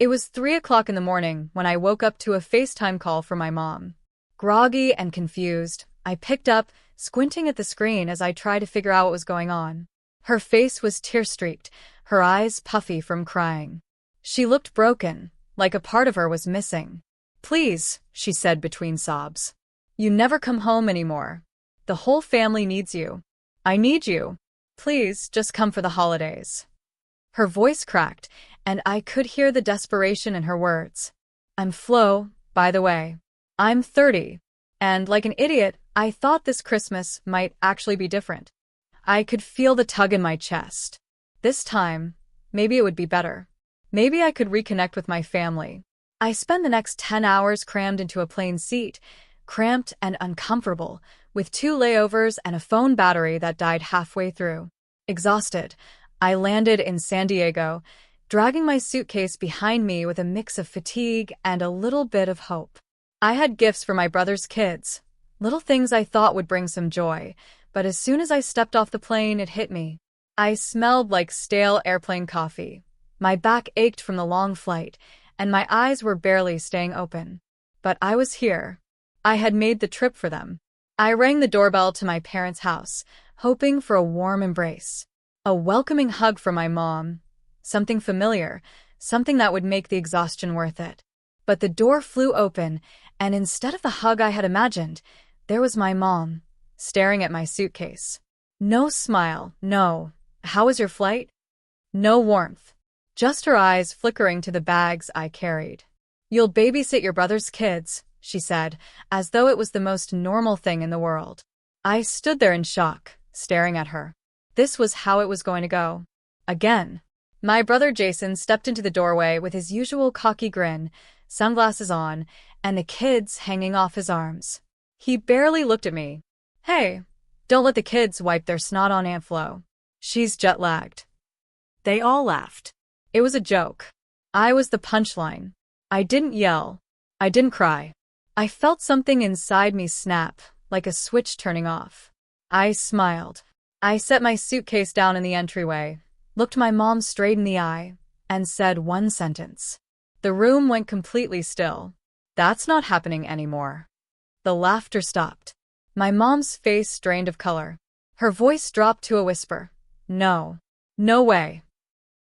It was 3 o'clock in the morning when I woke up to a FaceTime call from my mom. Groggy and confused, I picked up, squinting at the screen as I tried to figure out what was going on. Her face was tear-streaked, her eyes puffy from crying. She looked broken, like a part of her was missing. "Please," she said between sobs. "You never come home anymore. The whole family needs you. I need you. Please, just come for the holidays." Her voice cracked, and I could hear the desperation in her words. "I'm Flo, by the way. I'm 30, and like an idiot, I thought this Christmas might actually be different. I could feel the tug in my chest. This time, maybe it would be better. Maybe I could reconnect with my family." I spent the next 10 hours crammed into a plane seat, cramped and uncomfortable, with 2 layovers and a phone battery that died halfway through. Exhausted, I landed in San Diego, dragging my suitcase behind me with a mix of fatigue and a little bit of hope. I had gifts for my brother's kids, little things I thought would bring some joy, but as soon as I stepped off the plane, it hit me. I smelled like stale airplane coffee. My back ached from the long flight, and my eyes were barely staying open. But I was here. I had made the trip for them. I rang the doorbell to my parents' house, hoping for a warm embrace. A welcoming hug from my mom. Something familiar, something that would make the exhaustion worth it. But the door flew open, and instead of the hug I had imagined, there was my mom, staring at my suitcase. No smile, no "How was your flight?" No warmth. Just her eyes flickering to the bags I carried. "You'll babysit your brother's kids," she said, as though it was the most normal thing in the world. I stood there in shock, staring at her. This was how it was going to go. Again. My brother Jason stepped into the doorway with his usual cocky grin, sunglasses on, and the kids hanging off his arms. He barely looked at me. "Hey, don't let the kids wipe their snot on Aunt Flo. She's jet-lagged." They all laughed. It was a joke. I was the punchline. I didn't yell. I didn't cry. I felt something inside me snap, like a switch turning off. I smiled. I set my suitcase down in the entryway, looked my mom straight in the eye, and said one sentence. The room went completely still. "That's not happening anymore." The laughter stopped. My mom's face drained of color. Her voice dropped to a whisper. "No. No way."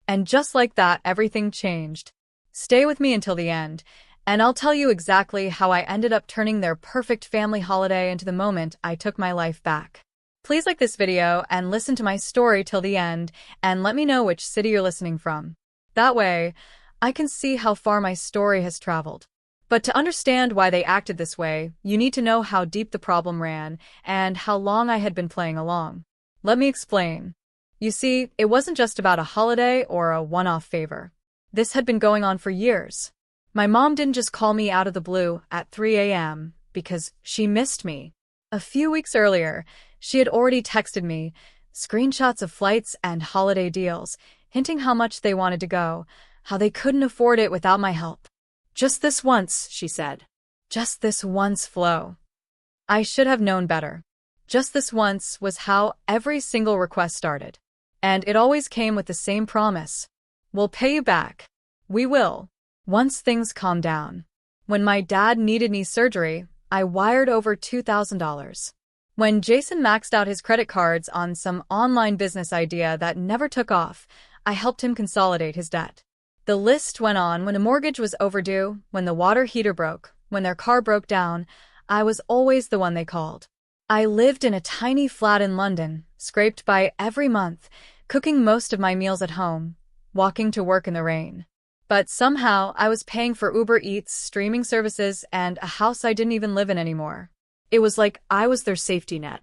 And just like that, everything changed. Stay with me until the end, and I'll tell you exactly how I ended up turning their perfect family holiday into the moment I took my life back. Please like this video and listen to my story till the end, and let me know which city you're listening from. That way, I can see how far my story has traveled. But to understand why they acted this way, you need to know how deep the problem ran and how long I had been playing along. Let me explain. You see, it wasn't just about a holiday or a one-off favor. This had been going on for years. My mom didn't just call me out of the blue at 3 a.m. because she missed me. A few weeks earlier, she had already texted me screenshots of flights and holiday deals, hinting how much they wanted to go, how they couldn't afford it without my help. "Just this once," she said. "Just this once, Flo." I should have known better. Just this once was how every single request started. And it always came with the same promise. "We'll pay you back. We will. Once things calm down." When my dad needed knee surgery, I wired over $2,000. When Jason maxed out his credit cards on some online business idea that never took off, I helped him consolidate his debt. The list went on. When a mortgage was overdue, when the water heater broke, when their car broke down, I was always the one they called. I lived in a tiny flat in London, scraped by every month, cooking most of my meals at home, walking to work in the rain. But somehow I was paying for Uber Eats, streaming services, and a house I didn't even live in anymore. It was like I was their safety net.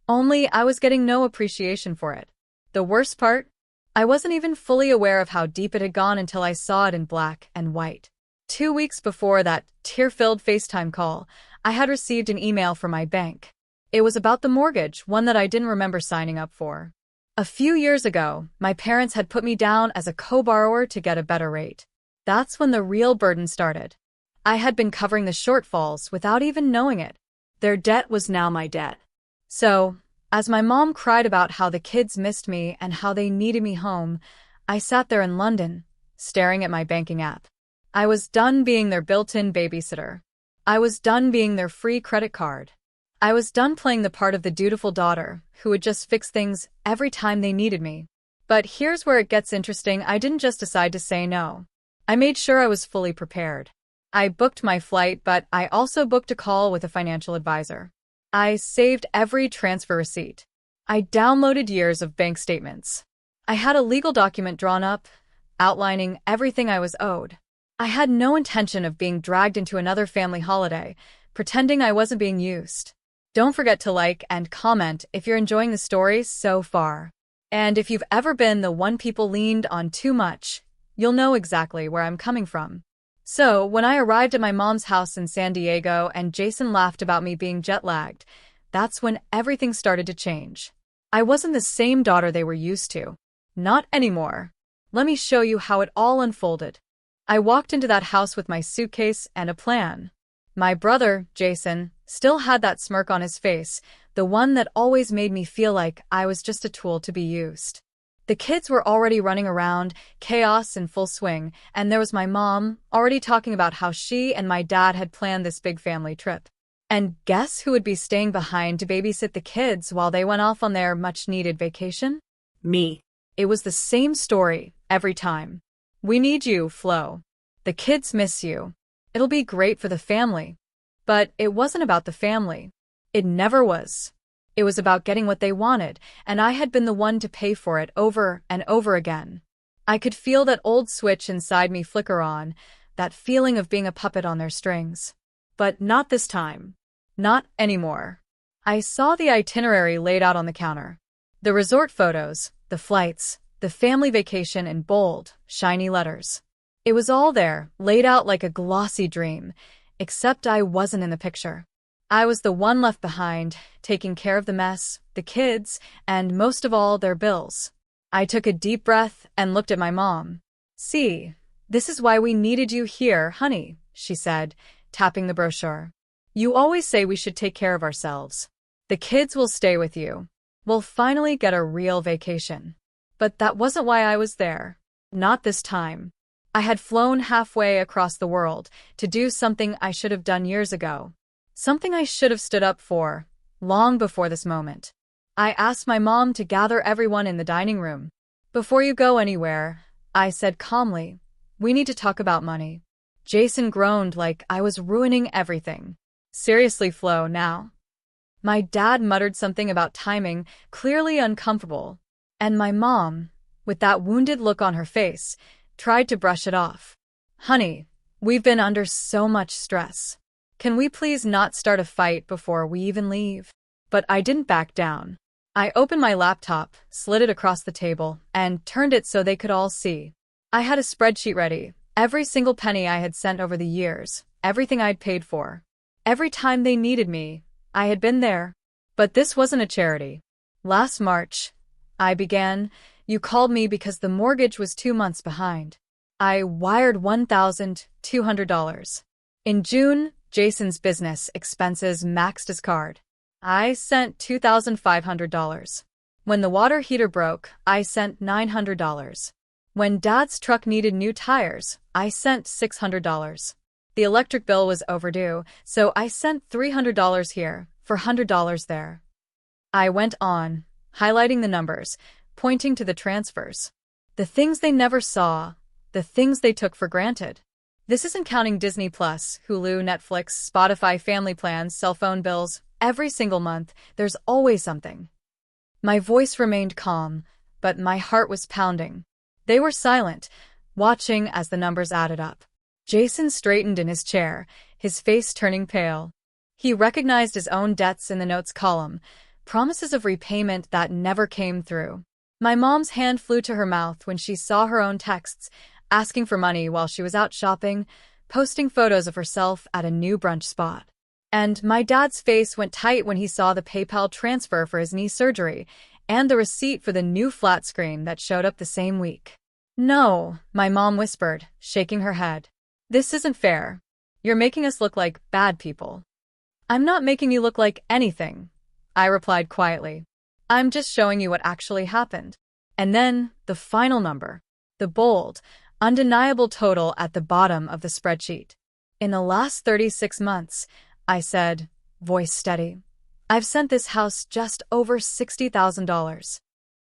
Only I was getting no appreciation for it. The worst part? I wasn't even fully aware of how deep it had gone until I saw it in black and white. 2 weeks before that tear-filled FaceTime call, I had received an email from my bank. It was about the mortgage, one that I didn't remember signing up for. A few years ago, my parents had put me down as a co-borrower to get a better rate. That's when the real burden started. I had been covering the shortfalls without even knowing it. Their debt was now my debt. So, as my mom cried about how the kids missed me and how they needed me home, I sat there in London, staring at my banking app. I was done being their built-in babysitter. I was done being their free credit card. I was done playing the part of the dutiful daughter who would just fix things every time they needed me. But here's where it gets interesting. I didn't just decide to say no. I made sure I was fully prepared. I booked my flight, but I also booked a call with a financial advisor. I saved every transfer receipt. I downloaded years of bank statements. I had a legal document drawn up, outlining everything I was owed. I had no intention of being dragged into another family holiday, pretending I wasn't being used. Don't forget to like and comment if you're enjoying the story so far. And if you've ever been the one people leaned on too much, you'll know exactly where I'm coming from. So, when I arrived at my mom's house in San Diego and Jason laughed about me being jet-lagged, that's when everything started to change. I wasn't the same daughter they were used to. Not anymore. Let me show you how it all unfolded. I walked into that house with my suitcase and a plan. My brother, Jason, still had that smirk on his face, the one that always made me feel like I was just a tool to be used. The kids were already running around, chaos in full swing, and there was my mom, already talking about how she and my dad had planned this big family trip. And guess who would be staying behind to babysit the kids while they went off on their much-needed vacation? Me. It was the same story, every time. We need you, Flo. The kids miss you. It'll be great for the family. But it wasn't about the family. It never was. It was about getting what they wanted, and I had been the one to pay for it over and over again. I could feel that old switch inside me flicker on, that feeling of being a puppet on their strings. But not this time. Not anymore. I saw the itinerary laid out on the counter. The resort photos, the flights, the family vacation in bold, shiny letters. It was all there, laid out like a glossy dream, except I wasn't in the picture. I was the one left behind, taking care of the mess, the kids, and most of all, their bills. I took a deep breath and looked at my mom. "See, this is why we needed you here, honey," she said, tapping the brochure. "You always say we should take care of ourselves. The kids will stay with you. We'll finally get a real vacation." But that wasn't why I was there. Not this time. I had flown halfway across the world to do something I should have done years ago. Something I should have stood up for, long before this moment. I asked my mom to gather everyone in the dining room. "Before you go anywhere," I said calmly, "we need to talk about money." Jason groaned like I was ruining everything. "Seriously, Flo, now?" My dad muttered something about timing, clearly uncomfortable. And my mom, with that wounded look on her face, tried to brush it off. "Honey, we've been under so much stress. Can we please not start a fight before we even leave?" But I didn't back down. I opened my laptop, slid it across the table, and turned it so they could all see. I had a spreadsheet ready, every single penny I had sent over the years, everything I'd paid for. Every time they needed me, I had been there. But this wasn't a charity. "Last March," I began, "you called me because the mortgage was 2 months behind. I wired $1,200. In June, Jason's business expenses maxed his card. I sent $2,500. When the water heater broke, I sent $900. When Dad's truck needed new tires, I sent $600. The electric bill was overdue, so I sent $300 here, $400 there." I went on, highlighting the numbers, pointing to the transfers. The things they never saw, the things they took for granted. This isn't counting Disney Plus, Hulu, Netflix, Spotify, family plans, cell phone bills. Every single month, there's always something. My voice remained calm, but my heart was pounding. They were silent, watching as the numbers added up. Jason straightened in his chair, his face turning pale. He recognized his own debts in the notes column, promises of repayment that never came through. My mom's hand flew to her mouth when she saw her own texts, asking for money while she was out shopping, posting photos of herself at a new brunch spot. And my dad's face went tight when he saw the PayPal transfer for his knee surgery and the receipt for the new flat screen that showed up the same week. "No," my mom whispered, shaking her head. "This isn't fair. You're making us look like bad people." "I'm not making you look like anything," I replied quietly. "I'm just showing you what actually happened." And then, the final number. The bold, undeniable total at the bottom of the spreadsheet. In the last 36 months, I said, voice steady, I've sent this house just over $60,000.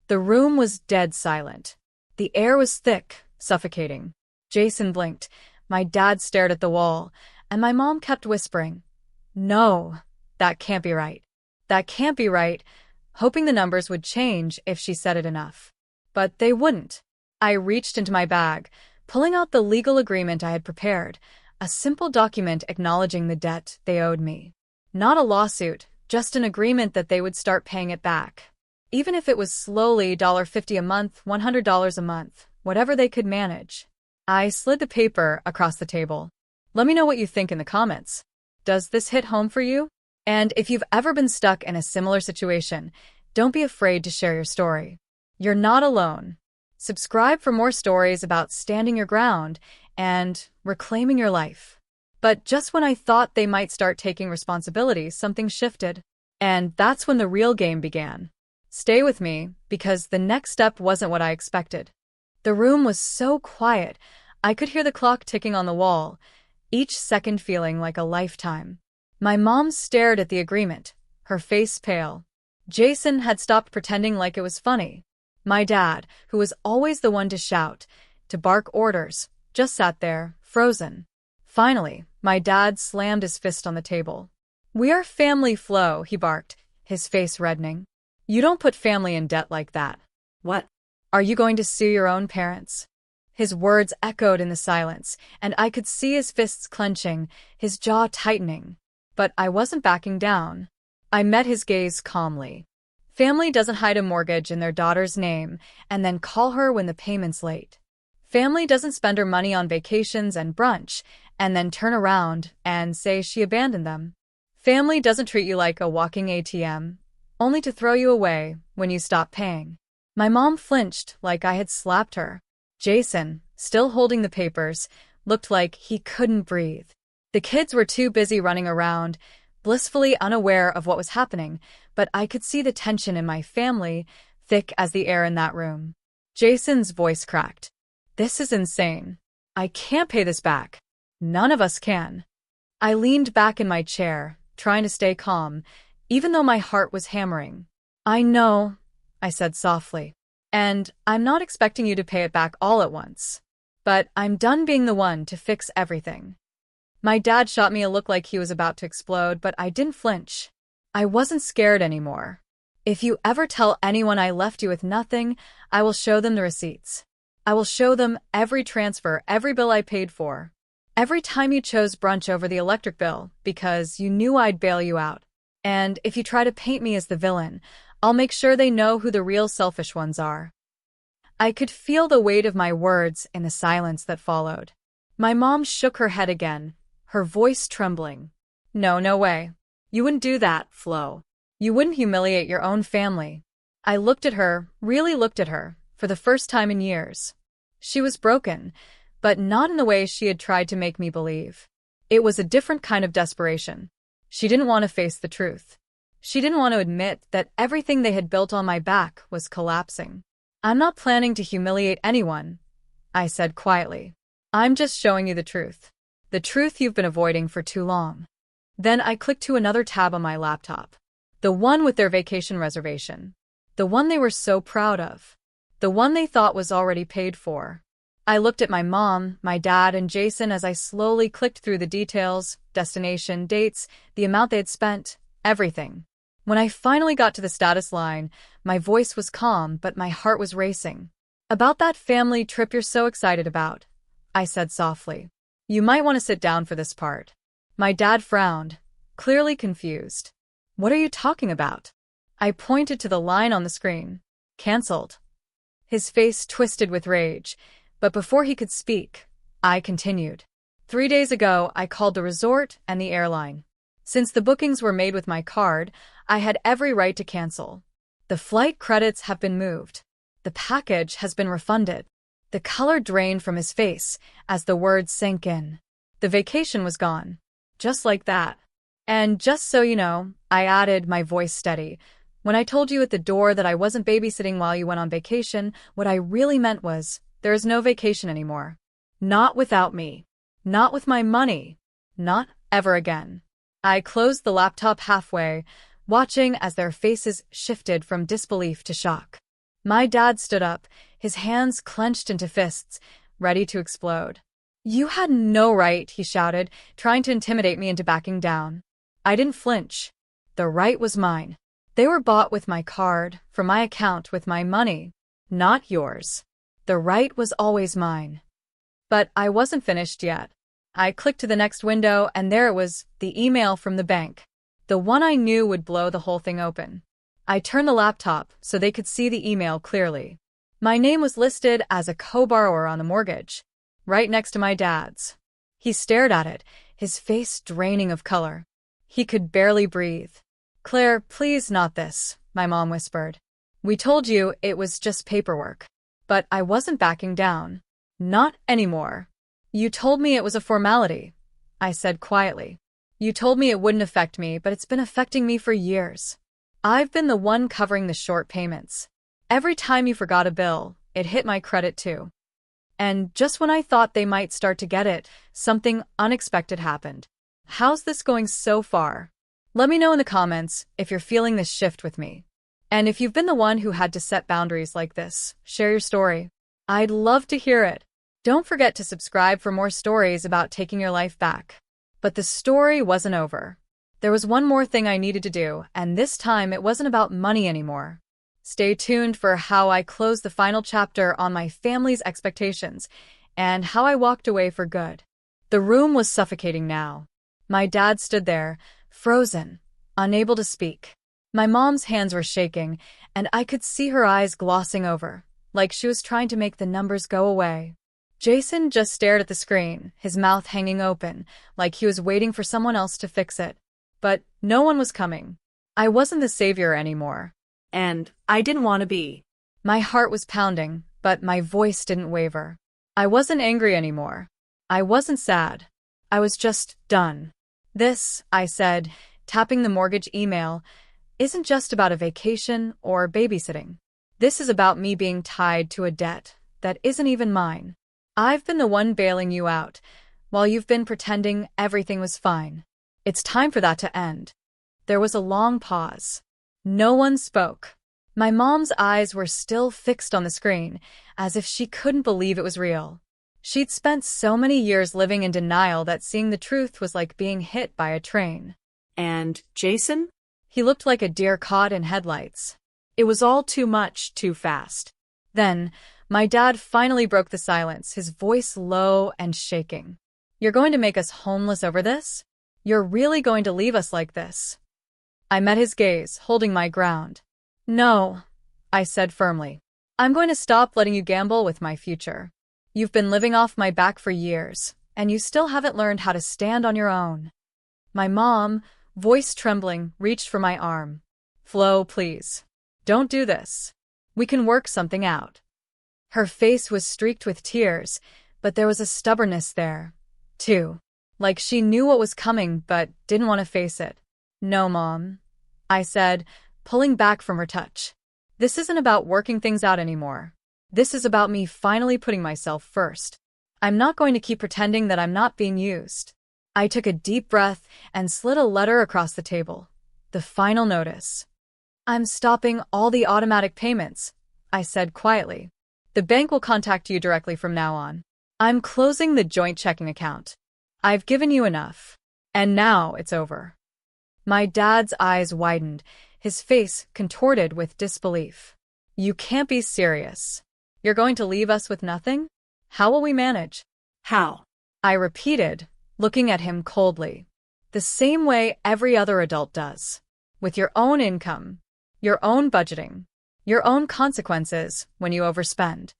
The room was dead silent. The air was thick, suffocating. Jason blinked, my dad stared at the wall, and my mom kept whispering, no, that can't be right. That can't be right, hoping the numbers would change if she said it enough. But they wouldn't. I reached into my bag, pulling out the legal agreement I had prepared, a simple document acknowledging the debt they owed me. Not a lawsuit, just an agreement that they would start paying it back. Even if it was slowly $50 a month, $100 a month, whatever they could manage. I slid the paper across the table. Let me know what you think in the comments. Does this hit home for you? And if you've ever been stuck in a similar situation, don't be afraid to share your story. You're not alone. Subscribe for more stories about standing your ground and reclaiming your life. But just when I thought they might start taking responsibility, something shifted. And that's when the real game began. Stay with me, because the next step wasn't what I expected. The room was so quiet, I could hear the clock ticking on the wall, each second feeling like a lifetime. My mom stared at the agreement, her face pale. Jason had stopped pretending like it was funny. My dad, who was always the one to shout, to bark orders, just sat there, frozen. Finally, my dad slammed his fist on the table. We are family, Flo, he barked, his face reddening. You don't put family in debt like that. What? Are you going to sue your own parents? His words echoed in the silence, and I could see his fists clenching, his jaw tightening. But I wasn't backing down. I met his gaze calmly. Family doesn't hide a mortgage in their daughter's name and then call her when the payment's late. Family doesn't spend her money on vacations and brunch and then turn around and say she abandoned them. Family doesn't treat you like a walking ATM, only to throw you away when you stop paying. My mom flinched like I had slapped her. Jason, still holding the papers, looked like he couldn't breathe. The kids were too busy running around, blissfully unaware of what was happening, but I could see the tension in my family, thick as the air in that room. Jason's voice cracked. This is insane. I can't pay this back. None of us can. I leaned back in my chair, trying to stay calm, even though my heart was hammering. I know, I said softly, and I'm not expecting you to pay it back all at once. But I'm done being the one to fix everything. My dad shot me a look like he was about to explode, but I didn't flinch. I wasn't scared anymore. If you ever tell anyone I left you with nothing, I will show them the receipts. I will show them every transfer, every bill I paid for. Every time you chose brunch over the electric bill because you knew I'd bail you out. And if you try to paint me as the villain, I'll make sure they know who the real selfish ones are. I could feel the weight of my words in the silence that followed. My mom shook her head again, her voice trembling. No way. You wouldn't do that, Flo. You wouldn't humiliate your own family. I looked at her, really looked at her, for the first time in years. She was broken, but not in the way she had tried to make me believe. It was a different kind of desperation. She didn't want to face the truth. She didn't want to admit that everything they had built on my back was collapsing. I'm not planning to humiliate anyone, I said quietly. I'm just showing you the truth. The truth you've been avoiding for too long. Then I clicked to another tab on my laptop. The one with their vacation reservation. The one they were so proud of. The one they thought was already paid for. I looked at my mom, my dad, and Jason as I slowly clicked through the details, destination, dates, the amount they had spent, everything. When I finally got to the status line, my voice was calm, but my heart was racing. About that family trip you're so excited about, I said softly. You might want to sit down for this part. My dad frowned, clearly confused. What are you talking about? I pointed to the line on the screen. Cancelled. His face twisted with rage, but before he could speak, I continued. 3 days ago, I called the resort and the airline. Since the bookings were made with my card, I had every right to cancel. The flight credits have been moved. The package has been refunded. The color drained from his face as the words sank in. The vacation was gone. Just like that. And just so you know, I added, my voice steady, when I told you at the door that I wasn't babysitting while you went on vacation, what I really meant was, There is no vacation anymore. Not without me. Not with my money. Not ever again. I closed the laptop halfway, watching as their faces shifted from disbelief to shock. My dad stood up, his hands clenched into fists, ready to explode. "You had no right," he shouted, trying to intimidate me into backing down. I didn't flinch. The right was mine. They were bought with my card, from my account with my money. Not yours. The right was always mine. But I wasn't finished yet. I clicked to the next window, and there it was, the email from the bank. The one I knew would blow the whole thing open. I turned the laptop so they could see the email clearly. My name was listed as a co-borrower on the mortgage, right next to my dad's. He stared at it, his face draining of color. He could barely breathe. "Claire, please not this," my mom whispered. "We told you it was just paperwork." But I wasn't backing down. Not anymore. "You told me it was a formality," I said quietly. "You told me it wouldn't affect me, but it's been affecting me for years. I've been the one covering the short payments. Every time you forgot a bill, it hit my credit too. And just when I thought they might start to get it, something unexpected happened. How's this going so far? Let me know in the comments if you're feeling this shift with me. And if you've been the one who had to set boundaries like this, share your story. I'd love to hear it. Don't forget to subscribe for more stories about taking your life back. But the story wasn't over. There was one more thing I needed to do, and this time it wasn't about money anymore. Stay tuned for how I closed the final chapter on my family's expectations and how I walked away for good. The room was suffocating now. My dad stood there, frozen, unable to speak. My mom's hands were shaking, and I could see her eyes glossing over, like she was trying to make the numbers go away. Jason just stared at the screen, his mouth hanging open, like he was waiting for someone else to fix it. But no one was coming. I wasn't the savior anymore. And I didn't want to be. My heart was pounding, but my voice didn't waver. I wasn't angry anymore. I wasn't sad. I was just done. "This," I said, tapping the mortgage email, "isn't just about a vacation or babysitting. This is about me being tied to a debt that isn't even mine. I've been the one bailing you out, while you've been pretending everything was fine. It's time for that to end." There was a long pause. No one spoke. My mom's eyes were still fixed on the screen, as if she couldn't believe it was real. She'd spent so many years living in denial that seeing the truth was like being hit by a train. "And Jason?" He looked like a deer caught in headlights. It was all too much, too fast. Then, my dad finally broke the silence, his voice low and shaking. "You're going to make us homeless over this? You're really going to leave us like this?" I met his gaze, holding my ground. "No," I said firmly. "I'm going to stop letting you gamble with my future. You've been living off my back for years, and you still haven't learned how to stand on your own." My mom, voice trembling, reached for my arm. "Flo, please. Don't do this. We can work something out." Her face was streaked with tears, but there was a stubbornness there, too. Like she knew what was coming but didn't want to face it. "No, Mom," I said, pulling back from her touch. "This isn't about working things out anymore. This is about me finally putting myself first. I'm not going to keep pretending that I'm not being used." I took a deep breath and slid a letter across the table. The final notice. "I'm stopping all the automatic payments," I said quietly. "The bank will contact you directly from now on. I'm closing the joint checking account. I've given you enough. And now it's over." My dad's eyes widened, his face contorted with disbelief. "You can't be serious. You're going to leave us with nothing? How will we manage?" "How?" I repeated, looking at him coldly. "The same way every other adult does. With your own income, your own budgeting, your own consequences when you overspend."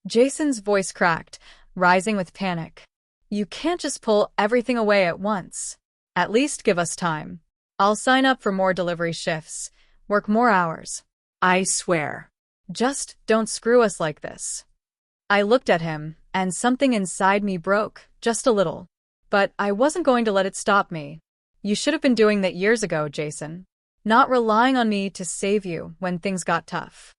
Jason's voice cracked, rising with panic. "You can't just pull everything away at once. At least give us time. I'll sign up for more delivery shifts, work more hours. "I swear." Just don't screw us like this." I looked at him, and something inside me broke, just a little. But I wasn't going to let it stop me. "You should have been doing that years ago, Jason. Not relying on me to save you when things got tough."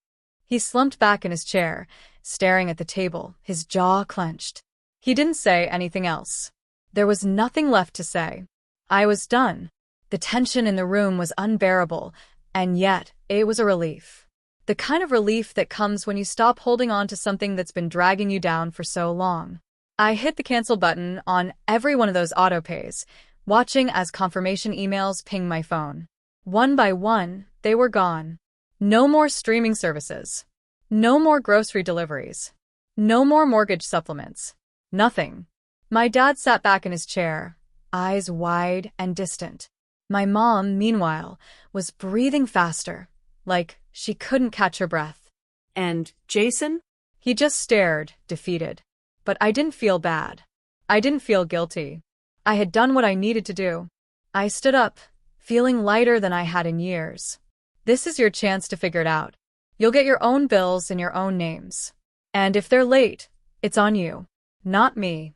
He slumped back in his chair, staring at the table, his jaw clenched. He didn't say anything else. There was nothing left to say. I was done. The tension in the room was unbearable, and yet it was a relief. The kind of relief that comes when you stop holding on to something that's been dragging you down for so long. I hit the cancel button on every one of those autopays, watching as confirmation emails pinged my phone. One by one, they were gone. No more streaming services. No more grocery deliveries. No more mortgage supplements. Nothing. My dad sat back in his chair, eyes wide and distant. My mom, meanwhile, was breathing faster, like she couldn't catch her breath. And Jason? He just stared, defeated. But I didn't feel bad. I didn't feel guilty. I had done what I needed to do. I stood up, feeling lighter than I had in years. This is your chance to figure it out. You'll get your own bills in your own names. And if they're late, it's on you, not me.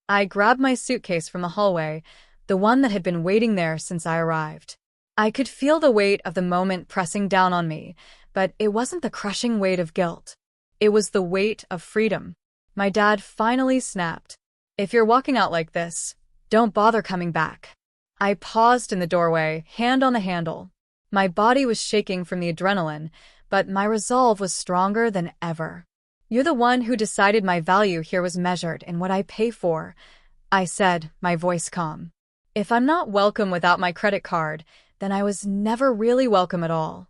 I grabbed my suitcase from the hallway, the one that had been waiting there since I arrived. I could feel the weight of the moment pressing down on me, but it wasn't the crushing weight of guilt. It was the weight of freedom. My dad finally snapped. If you're walking out like this, don't bother coming back. I paused in the doorway, hand on the handle. My body was shaking from the adrenaline, but my resolve was stronger than ever. You're the one who decided my value here was measured in what I pay for, I said, my voice calm. If I'm not welcome without my credit card, then I was never really welcome at all.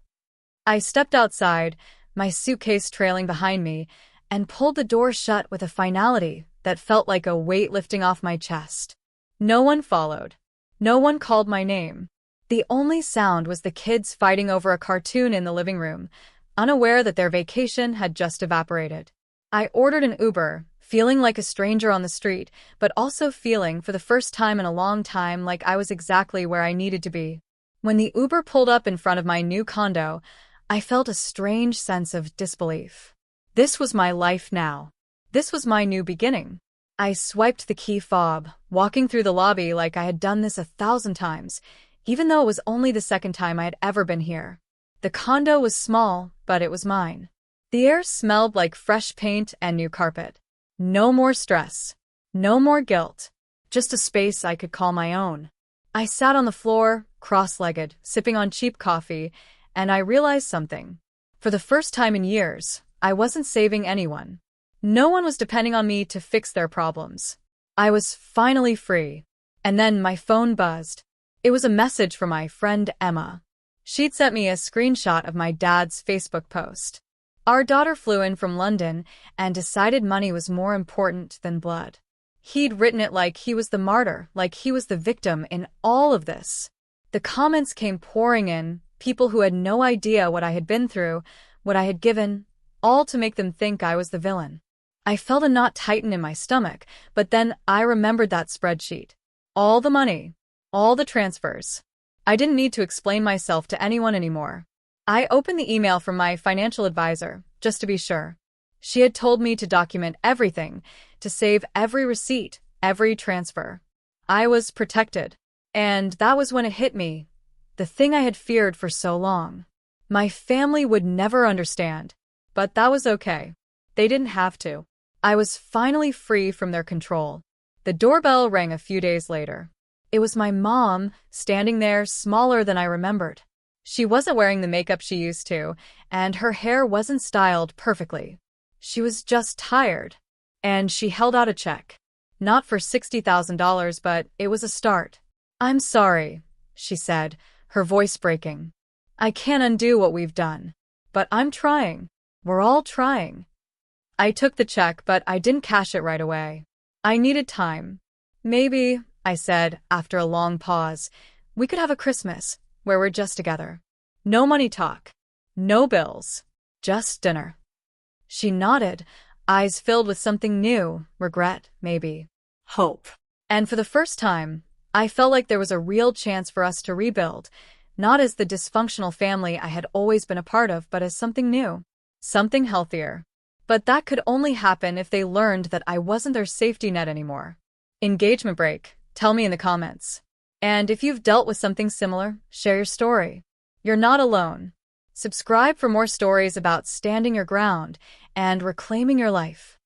I stepped outside, my suitcase trailing behind me, and pulled the door shut with a finality that felt like a weight lifting off my chest. No one followed. No one called my name. The only sound was the kids fighting over a cartoon in the living room, unaware that their vacation had just evaporated. I ordered an Uber, feeling like a stranger on the street, but also feeling for the first time in a long time like I was exactly where I needed to be. When the Uber pulled up in front of my new condo, I felt a strange sense of disbelief. This was my life now. This was my new beginning. I swiped the key fob, walking through the lobby like I had done this 1,000 times, even though it was only the second time I had ever been here. The condo was small, but it was mine. The air smelled like fresh paint and new carpet. No more stress. No more guilt. Just a space I could call my own. I sat on the floor, cross-legged, sipping on cheap coffee, and I realized something. For the first time in years, I wasn't saving anyone. No one was depending on me to fix their problems. I was finally free. And then my phone buzzed. It was a message from my friend Emma. She'd sent me a screenshot of my dad's Facebook post. Our daughter flew in from London and decided money was more important than blood. He'd written it like he was the martyr, like he was the victim in all of this. The comments came pouring in, people who had no idea what I had been through, what I had given, all to make them think I was the villain. I felt a knot tighten in my stomach, but then I remembered that spreadsheet. All the money. All the transfers. I didn't need to explain myself to anyone anymore. I opened the email from my financial advisor, just to be sure. She had told me to document everything, to save every receipt, every transfer. I was protected. And that was when it hit me, the thing I had feared for so long. My family would never understand, but that was okay. They didn't have to. I was finally free from their control. The doorbell rang a few days later. It was my mom, standing there, smaller than I remembered. She wasn't wearing the makeup she used to, and her hair wasn't styled perfectly. She was just tired. And she held out a check. Not for $60,000, but it was a start. "I'm sorry," she said, her voice breaking. "I can't undo what we've done. But I'm trying. We're all trying." I took the check, but I didn't cash it right away. I needed time. "Maybe," I said, after a long pause, "we could have a Christmas where we're just together. No money talk. No bills. Just dinner." She nodded, eyes filled with something new, regret, maybe. Hope. And for the first time, I felt like there was a real chance for us to rebuild, not as the dysfunctional family I had always been a part of, but as something new, something healthier. But that could only happen if they learned that I wasn't their safety net anymore. Engagement break. Tell me in the comments. And if you've dealt with something similar, share your story. You're not alone. Subscribe for more stories about standing your ground and reclaiming your life.